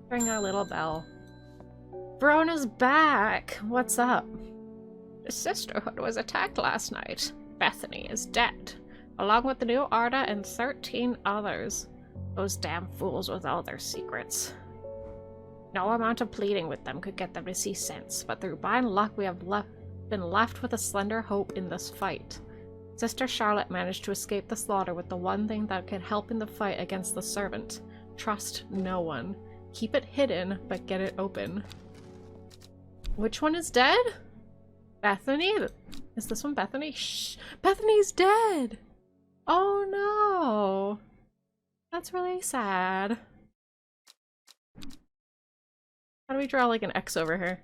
Ring our little bell. Verona's back! What's up? The Sisterhood was attacked last night. Bethany is dead, along with the new Arda and 13 others. Those damn fools with all their secrets. No amount of pleading with them could get them to see sense, but through blind luck we have been left with a slender hope in this fight. Sister Charlotte managed to escape the slaughter with the one thing that could help in the fight against the servant. Trust no one. Keep it hidden, but get it open. Which one is dead? Bethany? Is this one Bethany? Shh! Bethany's dead! Oh no! That's really sad. How do we draw like an X over here?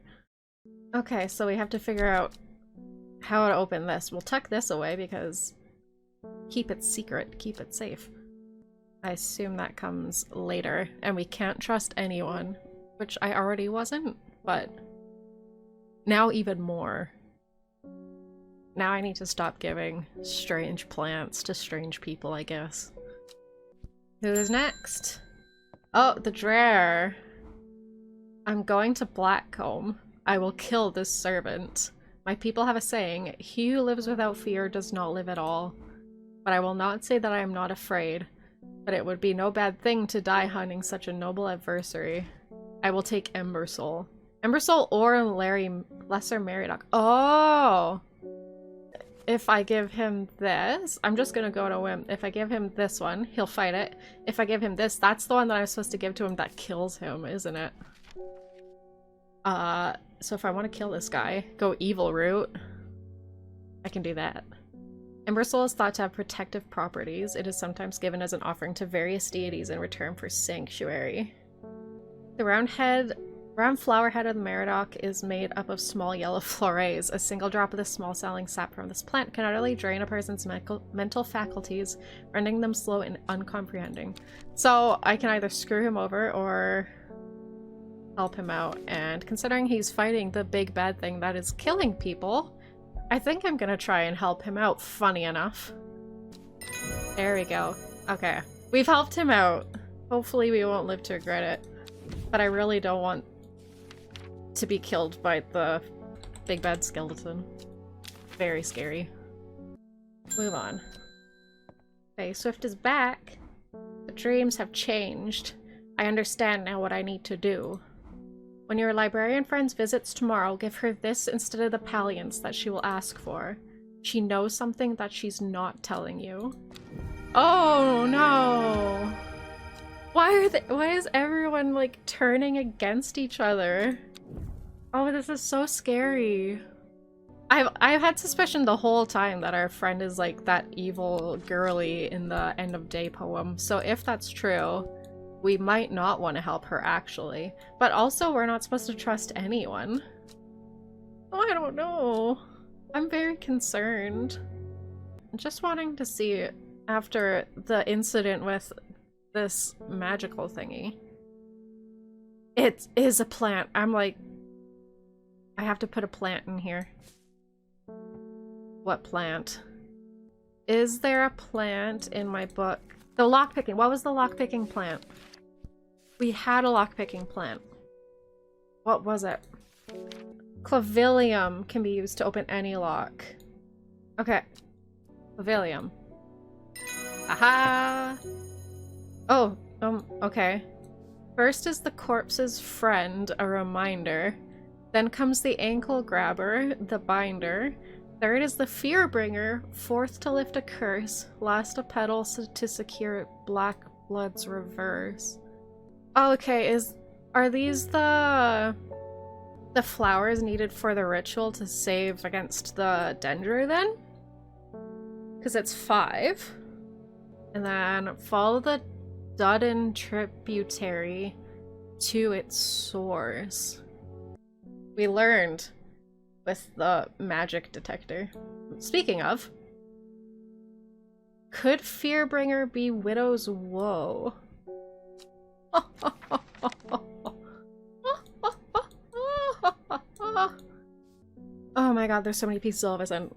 Okay, so we have to figure out how to open this. We'll tuck this away because keep it secret, keep it safe. I assume that comes later, and we can't trust anyone, which I already wasn't, but now even more. Now I need to stop giving strange plants to strange people, I guess. Who's next? Oh, the Dreher. I'm going to Blackcomb. I will kill this servant. My people have a saying, he who lives without fear does not live at all. But I will not say that I am not afraid. But it would be no bad thing to die hunting such a noble adversary. I will take Embersoul. Embersoul or Lesser Meriadoc. Oh! If I give him this, I'm just gonna go to whim. If I give him this one, he'll fight it. If I give him this, that's the one that I'm supposed to give to him that kills him, isn't it? So if I want to kill this guy, go evil route, I can do that. Embersoul is thought to have protective properties. It is sometimes given as an offering to various deities in return for sanctuary. The round flower head of the Meriadoc is made up of small yellow florets. A single drop of the small selling sap from this plant can utterly drain a person's mental faculties, rendering them slow and uncomprehending. So I can either screw him over or help him out, and considering he's fighting the big bad thing that is killing people, I think I'm gonna try and help him out, funny enough. There we go. Okay. We've helped him out. Hopefully we won't live to regret it. But I really don't want to be killed by the big bad skeleton. Very scary. Move on. Okay, Swift is back. The dreams have changed. I understand now what I need to do. When your librarian friend's visits tomorrow, give her this instead of the palliance that she will ask for. She knows something that she's not telling you. Oh no! Why is everyone like turning against each other? Oh, this is so scary. I've had suspicion the whole time that our friend is like that evil girly in the end of day poem. So if that's true, we might not want to help her actually. But also we're not supposed to trust anyone. Oh, I don't know. I'm very concerned. Just wanting to see after the incident with this magical thingy. It is a plant. I'm like, I have to put a plant in here. What plant? Is there a plant in my book? The lockpicking. What was the lockpicking plant? We had a lockpicking plant. What was it? Clavilium can be used to open any lock. Okay. Clavilium. Aha! Oh, okay. First is the corpse's friend, a reminder. Then comes the ankle grabber, the binder. Third is the fear bringer. Fourth to lift a curse. Last a petal to secure black blood's reverse. Okay, are these the flowers needed for the ritual to save against the Dendro then? Because it's 5. And then follow the Dudden tributary to its source. We learned with the magic detector. Speaking of, could Fearbringer be Widow's Woe? Oh my god, there's so many pieces all of a sudden.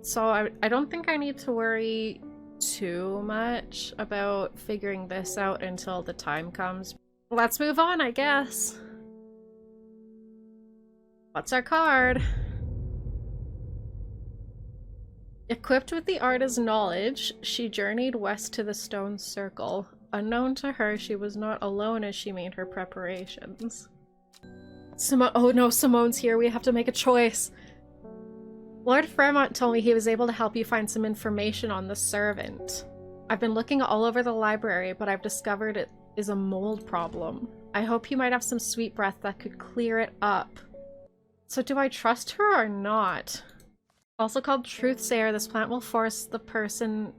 So I don't think I need to worry too much about figuring this out until the time comes. Let's move on, I guess. What's our card? Equipped with the artist's knowledge, she journeyed west to the stone circle. Unknown to her, she was not alone as she made her preparations. Oh no, Simone's here. We have to make a choice. Lord Fremont told me he was able to help you find some information on the servant. I've been looking all over the library, but I've discovered it is a mold problem. I hope you might have some sweet breath that could clear it up. So do I trust her or not? Also called Truthsayer, this plant will force the person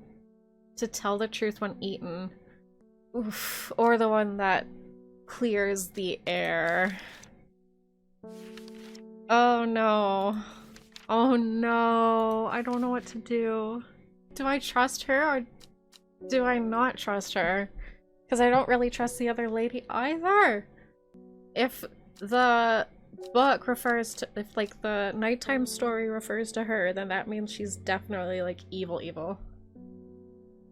to tell the truth when eaten. Oof, or the one that clears the air. Oh no. Oh no. I don't know what to do. Do I trust her or do I not trust her? Because I don't really trust the other lady either. If the book refers to, if like the nighttime story refers to her, then that means she's definitely like evil.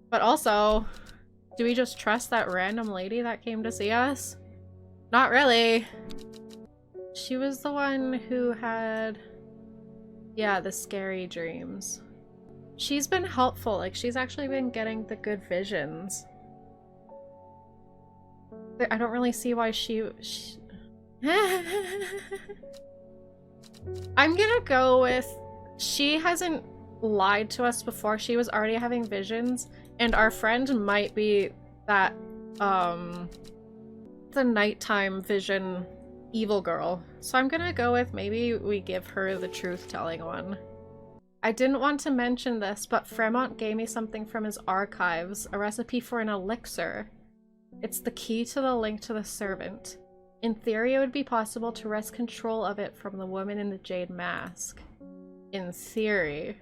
But also, do we just trust that random lady that came to see us? Not really. She was the one who had, yeah, the scary dreams. She's been helpful, like she's actually been getting the good visions. I don't really see why she... I'm gonna go with she hasn't lied to us before. She was already having visions, and our friend might be that the nighttime vision evil girl. So I'm gonna go with maybe we give her the truth-telling one. I didn't want to mention this, but Fremont gave me something from his archives, a recipe for an elixir. It's the key to the link to the servant. In theory, it would be possible to wrest control of it from the woman in the jade mask. In theory.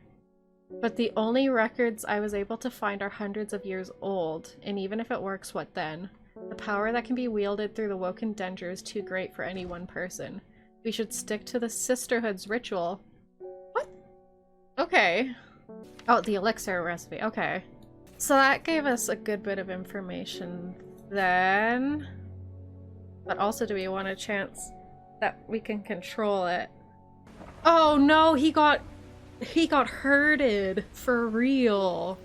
But the only records I was able to find are hundreds of years old, and even if it works, what then? The power that can be wielded through the Woken Dendro is too great for any one person. We should stick to the Sisterhood's ritual. What? Okay. Oh, the elixir recipe. Okay. So that gave us a good bit of information then. But also, do we want a chance that we can control it? Oh no, he got herded for real.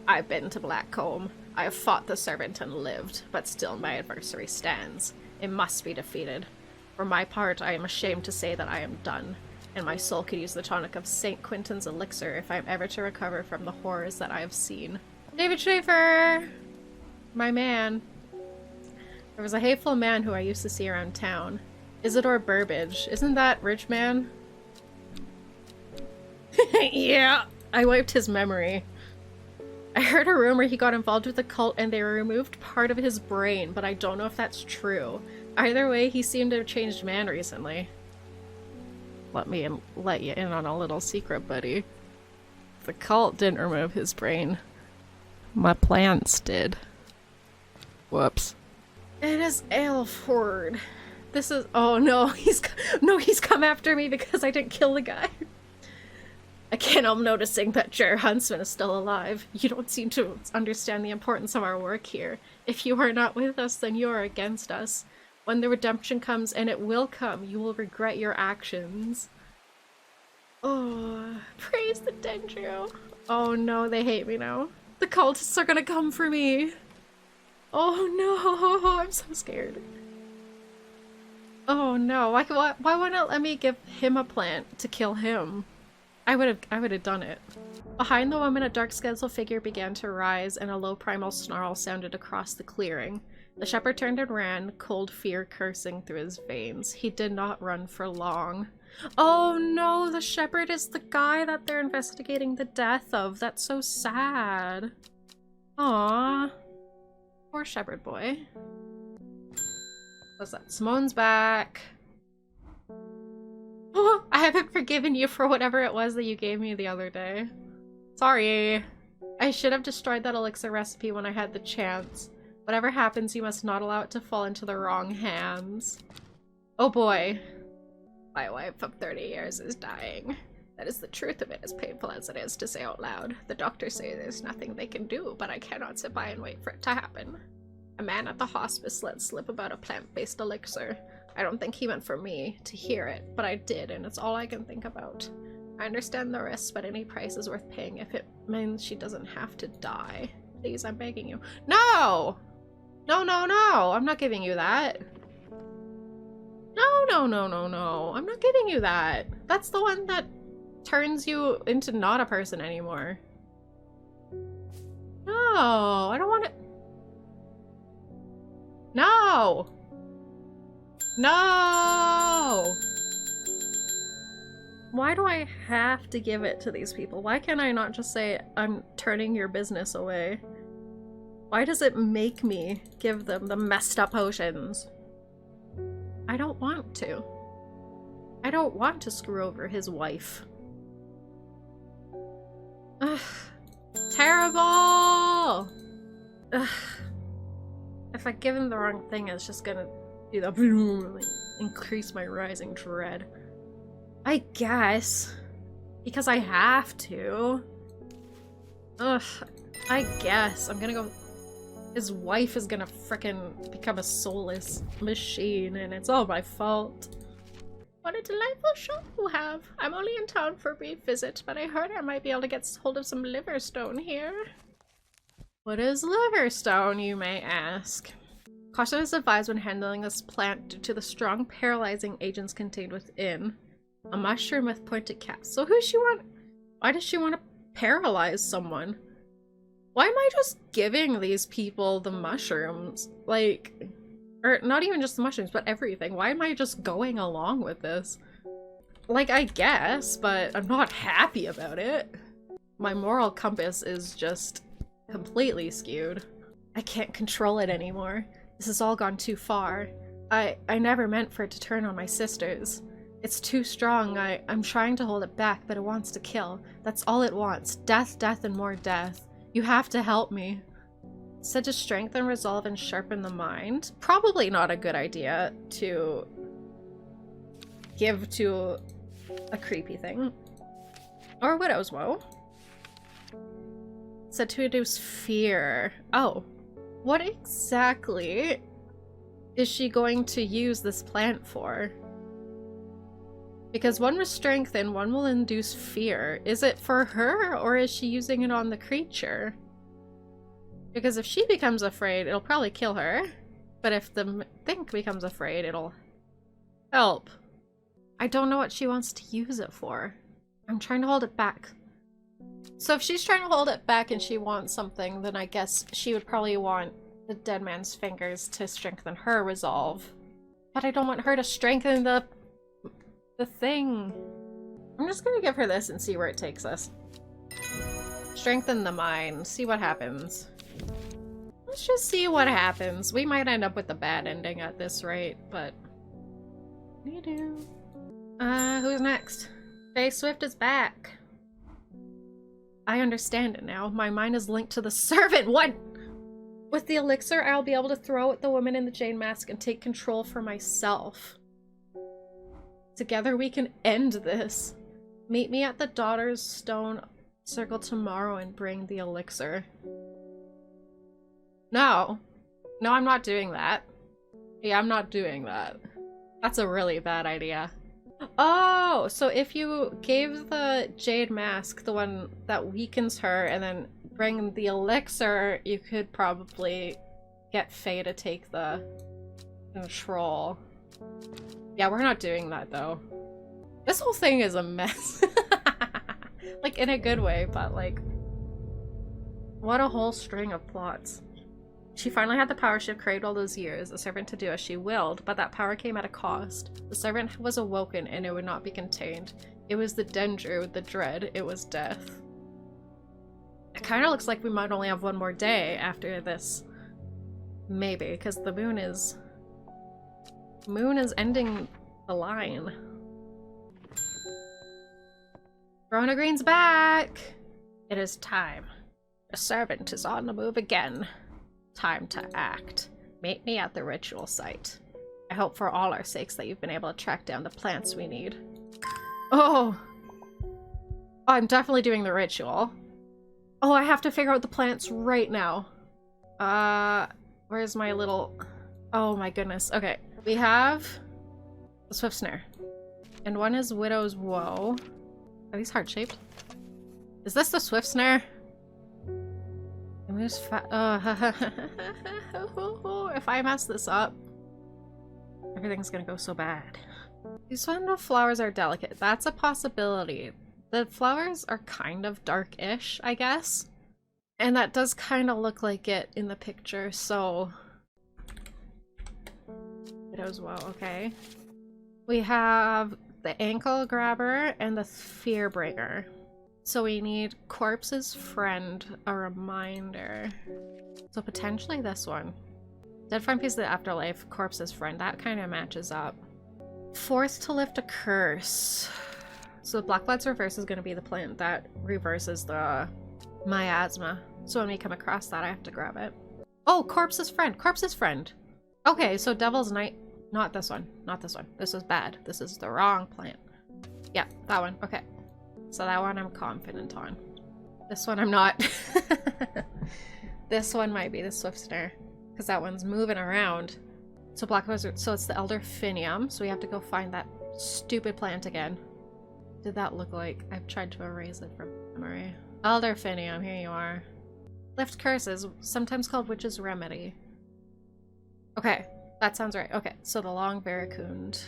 I've been to Blackcomb. I have fought the servant and lived, but still my adversary stands. It must be defeated. For my part, I am ashamed to say that I am done, and my soul could use the tonic of St. Quentin's elixir if I am ever to recover from the horrors that I have seen. David Schaefer! My man. There was a hateful man who I used to see around town. Isidore Burbage. Isn't that rich man? Yeah! I wiped his memory. I heard a rumor he got involved with the cult and they removed part of his brain, but I don't know if that's true. Either way, he seemed to have changed man recently. Let you in on a little secret, buddy. The cult didn't remove his brain. My plants did. Whoops. It is Aelford. This is— oh no, he's come after me because I didn't kill the guy. I can't help noticing that Jer Huntsman is still alive. You don't seem to understand the importance of our work here. If you are not with us, then you are against us. When the redemption comes, and it will come, you will regret your actions. Oh, praise the Dendro. Oh no, they hate me now. The cultists are gonna come for me. Oh no, I'm so scared. Oh no, why wouldn't it let me give him a plant to kill him? I would have done it. Behind the woman, a dark skeletal figure began to rise, and a low primal snarl sounded across the clearing. The shepherd turned and ran, cold fear coursing through his veins. He did not run for long. Oh no, the shepherd is the guy that they're investigating the death of. That's so sad. Aww. Poor shepherd boy. What's that? Simone's back. Oh, I haven't forgiven you for whatever it was that you gave me the other day. Sorry. I should have destroyed that elixir recipe when I had the chance. Whatever happens, you must not allow it to fall into the wrong hands. Oh boy. My wife of 30 years is dying. That is the truth of it, as painful as it is to say out loud. The doctors say there's nothing they can do, but I cannot sit by and wait for it to happen. A man at the hospice let slip about a plant-based elixir. I don't think he meant for me to hear it, but I did, and it's all I can think about. I understand the risks, but any price is worth paying if it means she doesn't have to die. Please, I'm begging you. No! No, no, no! I'm not giving you that. No, no, no, no, no. I'm not giving you that. That's the one that turns you into not a person anymore. No, I don't want it. No! No! Why do I have to give it to these people? Why can't I not just say, I'm turning your business away? Why does it make me give them the messed up potions? I don't want to. I don't want to screw over his wife. Ugh. Terrible! Ugh. If I give him the wrong thing, it's just gonna do the boom, like, increase my rising dread. I guess. Because I have to. Ugh. I guess. I'm gonna go. His wife is gonna frickin' become a soulless machine, and it's all my fault. What a delightful shop you have. I'm only in town for a brief visit, but I heard I might be able to get hold of some liverstone here. What is liverstone, you may ask? Caution is advised when handling this plant due to the strong paralyzing agents contained within. A mushroom with pointed caps. So who's she want? Why does she want to paralyze someone? Why am I just giving these people the mushrooms? Like, or not even just the mushrooms, but everything. Why am I just going along with this? Like, I guess, but I'm not happy about it. My moral compass is just completely skewed. I can't control it anymore. This has all gone too far. I never meant for it to turn on my sisters. It's too strong. I'm trying to hold it back, but it wants to kill. That's all it wants. Death, death, and more death. You have to help me. Said to strengthen, resolve, and sharpen the mind. Probably not a good idea to give to a creepy thing. Or widow's woe. Said to reduce fear. Oh. What exactly is she going to use this plant for? Because one will strengthen, one will induce fear. Is it for her, or is she using it on the creature? Because if she becomes afraid, it'll probably kill her. But if the thing becomes afraid, it'll help. I don't know what she wants to use it for. I'm trying to hold it back. So if she's trying to hold it back and she wants something, then I guess she would probably want the dead man's fingers to strengthen her resolve. But I don't want her to strengthen the thing. I'm just gonna give her this and see where it takes us. Strengthen the mind. See what happens. Let's just see what happens. We might end up with a bad ending at this rate, but what do you do? Who's next? Faye Swift is back. I understand it now. My mind is linked to the servant. What? With the elixir, I'll be able to throw at the woman in the Jane mask and take control for myself. Together we can end this. Meet me at the Daughter's Stone Circle tomorrow and bring the elixir. No. No, I'm not doing that. Yeah, I'm not doing that. That's a really bad idea. Oh, so if you gave the Jade Mask, the one that weakens her, and then bring the elixir, you could probably get Faye to take the control. Yeah, we're not doing that, though. This whole thing is a mess. Like, in a good way, but, like, what a whole string of plots. She finally had the power she had craved all those years, the servant to do as she willed, but that power came at a cost. The servant was awoken, and it would not be contained. It was the danger, the dread, it was death. It kind of looks like we might only have one more day after this. Maybe, because the moon is ending the line. Rona Green's back! It is time. The servant is on the move again. Time to act. Meet me at the ritual site. I hope for all our sakes that you've been able to track down the plants we need. Oh! I'm definitely doing the ritual. Oh, I have to figure out the plants right now. Where's my little... Oh my goodness. Okay. We have the Swift Snare. And one is Widow's Woe. Are these heart-shaped? Is this the Swift Snare? It moves if I mess this up, everything's gonna go so bad. These window flowers are delicate. That's a possibility. The flowers are kind of dark-ish, I guess. And that does kind of look like it in the picture, so... Widow's Woe, okay. We have the Ankle Grabber and the Fear Bringer. So we need Corpse's Friend, a reminder. So potentially this one. Dead Friend Piece of the Afterlife, Corpse's Friend. That kind of matches up. Forced to Lift a Curse. So Blackblood's Reverse is going to be the plant that reverses the miasma. So when we come across that, I have to grab it. Oh, Corpse's Friend! Corpse's Friend! Okay, so Devil's Night... Not this one. Not this one. This is bad. This is the wrong plant. Yeah, that one. Okay. So that one I'm confident on. This one I'm not. This one might be the Swift Snare, because that one's moving around. So Black Wizard, so it's the Elder Finium, so we have to go find that stupid plant again. Did that look like? I've tried to erase it from memory. Elder Finium, here you are. Lift Curses, sometimes called Witch's Remedy. Okay, that sounds right. Okay, so the Long Veracund.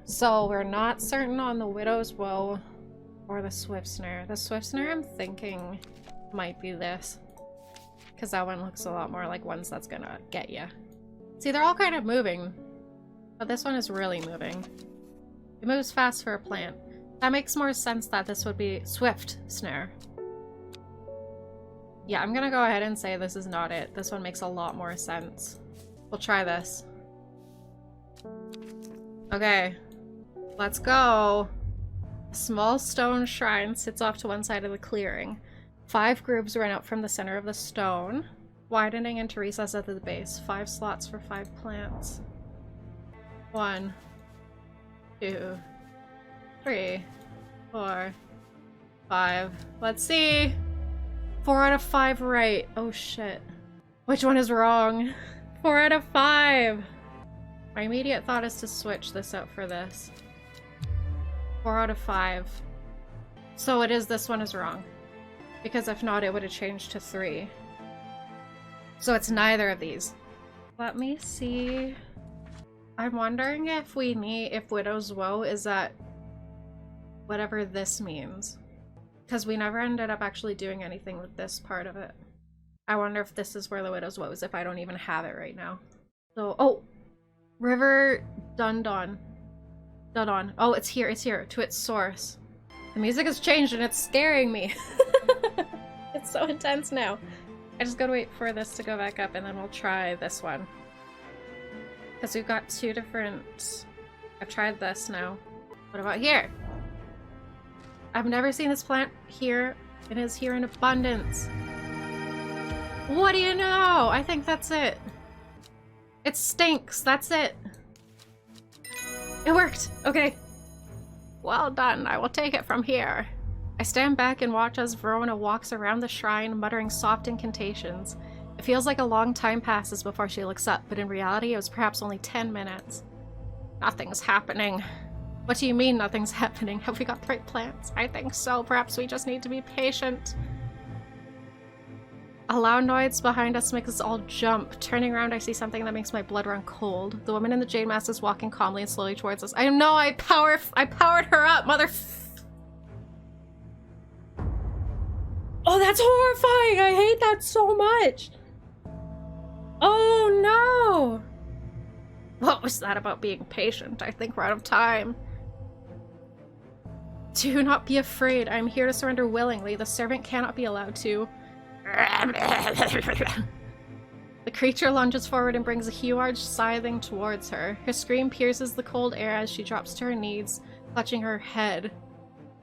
So we're not certain on the Widow's Woe or the Swift Snare. The Swift Snare I'm thinking might be this, because that one looks a lot more like ones that's gonna get you. See, they're all kind of moving, but this one is really moving. It moves fast for a plant. That makes more sense that this would be Swift Snare. Yeah, I'm gonna go ahead and say this is not it. This one makes a lot more sense. We'll try this. Okay, let's go. A small stone shrine sits off to one side of the clearing. 5 grooves run out from the center of the stone, widening into recess at the base. 5 slots for 5 plants. 1, 2, 3, 4, 5. Let's see. 4 out of 5 right. Oh shit. Which one is wrong? 4 out of 5. My immediate thought is to switch this out for this. 4 out of 5. So it is, this one is wrong. Because if not, it would have changed to 3. So it's neither of these. Let me see. I'm wondering if we need, if Widow's Woe is at whatever this means. Because we never ended up actually doing anything with this part of it. I wonder if this is where the Widow's Woe is, if I don't even have it right now. So, oh! River Dundon. Dundon. Oh, it's here, to its source. The music has changed and it's scaring me. It's so intense now. I just gotta wait for this to go back up and then we'll try this one. Because we've got 2 different... I've tried this now. What about here? I've never seen this plant here. It is here in abundance. What do you know? I think that's it. It stinks. That's it. It worked. Okay. Well done. I will take it from here. I stand back and watch as Verona walks around the shrine, muttering soft incantations. It feels like a long time passes before she looks up, but in reality it was perhaps only 10 minutes. Nothing's happening. What do you mean nothing's happening? Have we got the right plants? I think so. Perhaps we just need to be patient. A loud noise behind us makes us all jump. Turning around, I see something that makes my blood run cold. The woman in the jade mask is walking calmly and slowly towards us. I know I powered her up, Oh, that's horrifying! I hate that so much! Oh no! What was that about being patient? I think we're out of time. Do not be afraid. I am here to surrender willingly. The servant cannot be allowed to. The creature lunges forward and brings a huge scything towards her. Her scream pierces the cold air as she drops to her knees, clutching her head.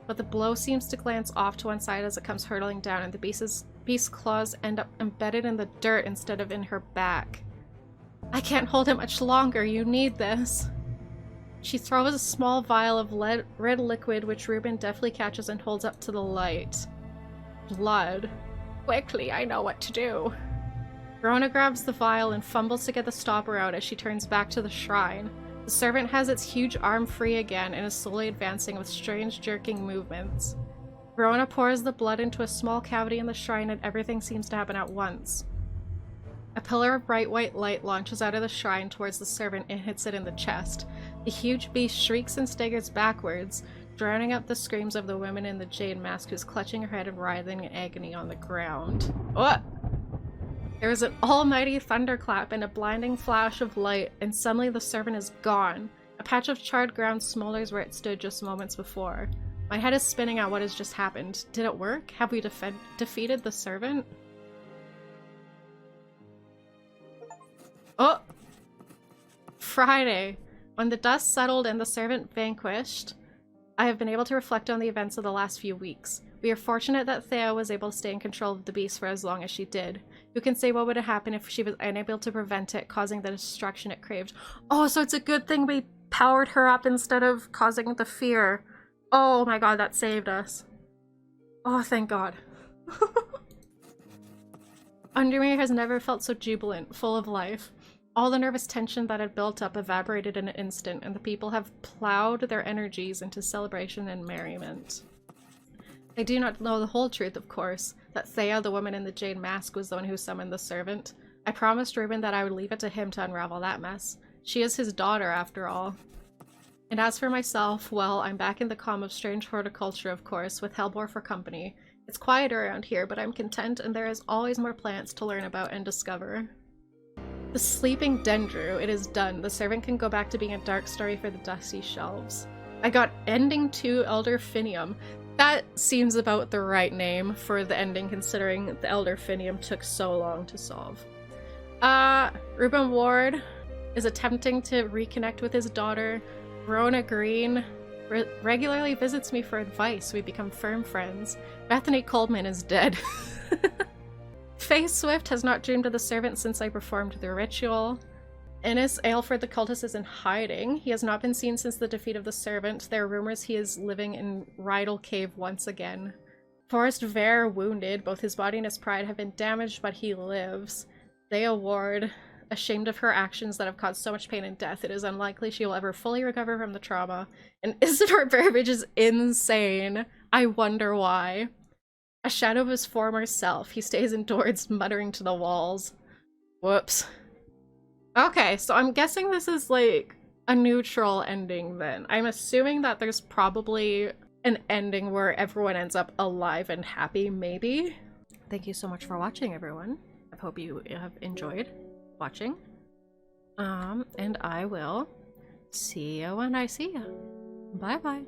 But the blow seems to glance off to one side as it comes hurtling down, and the beast's claws end up embedded in the dirt instead of in her back. I can't hold it much longer. You need this. She throws a small vial of red liquid, which Ruben deftly catches and holds up to the light. Blood. Quickly, I know what to do. Verona grabs the vial and fumbles to get the stopper out as she turns back to the shrine. The servant has its huge arm free again and is slowly advancing with strange jerking movements. Verona pours the blood into a small cavity in the shrine and everything seems to happen at once. A pillar of bright white light launches out of the shrine towards the servant and hits it in the chest. The huge beast shrieks and staggers backwards, drowning out the screams of the woman in the jade mask who's clutching her head and writhing in agony on the ground. What? There is an almighty thunderclap and a blinding flash of light, and suddenly the servant is gone. A patch of charred ground smolders where it stood just moments before. My head is spinning at what has just happened. Did it work? Have we defeated the servant? Oh! Friday. When the dust settled and the servant vanquished, I have been able to reflect on the events of the last few weeks. We are fortunate that Thea was able to stay in control of the beast for as long as she did. Who can say what would have happened if she was unable to prevent it, causing the destruction it craved? Oh, so it's a good thing we powered her up instead of causing the fear. Oh my god, that saved us. Oh, thank god. Undermere has never felt so jubilant, full of life. All the nervous tension that had built up evaporated in an instant, and the people have plowed their energies into celebration and merriment. They do not know the whole truth, of course, that Thea, the woman in the jade mask, was the one who summoned the servant. I promised Ruben that I would leave it to him to unravel that mess. She is his daughter, after all. And as for myself, well, I'm back in the calm of strange horticulture, of course, with Hellbore for company. It's quieter around here, but I'm content, and there is always more plants to learn about and discover. The sleeping Dendru, it is done. The servant can go back to being a dark story for the dusty shelves. I got ending 2 Elder Finium. That seems about the right name for the ending, considering the Elder Finium took so long to solve. Reuben Ward is attempting to reconnect with his daughter. Verona Green regularly visits me for advice. We become firm friends. Bethany Coleman is dead. Faye Swift has not dreamed of the servant since I performed the ritual. Innes Aylford the cultist is in hiding. He has not been seen since the defeat of the servant. There are rumors he is living in Rydal Cave once again. Forrest Vare wounded. Both his body and his pride have been damaged, but he lives. Thea Ward, ashamed of her actions that have caused so much pain and death, it is unlikely she will ever fully recover from the trauma. And Isidore Burbage is insane. I wonder why. A shadow of his former self. He stays indoors, muttering to the walls. Whoops. Okay, so I'm guessing this is like a neutral ending then. I'm assuming that there's probably an ending where everyone ends up alive and happy, maybe? Thank you so much for watching, everyone. I hope you have enjoyed watching. And I will see you when I see you. Bye-bye.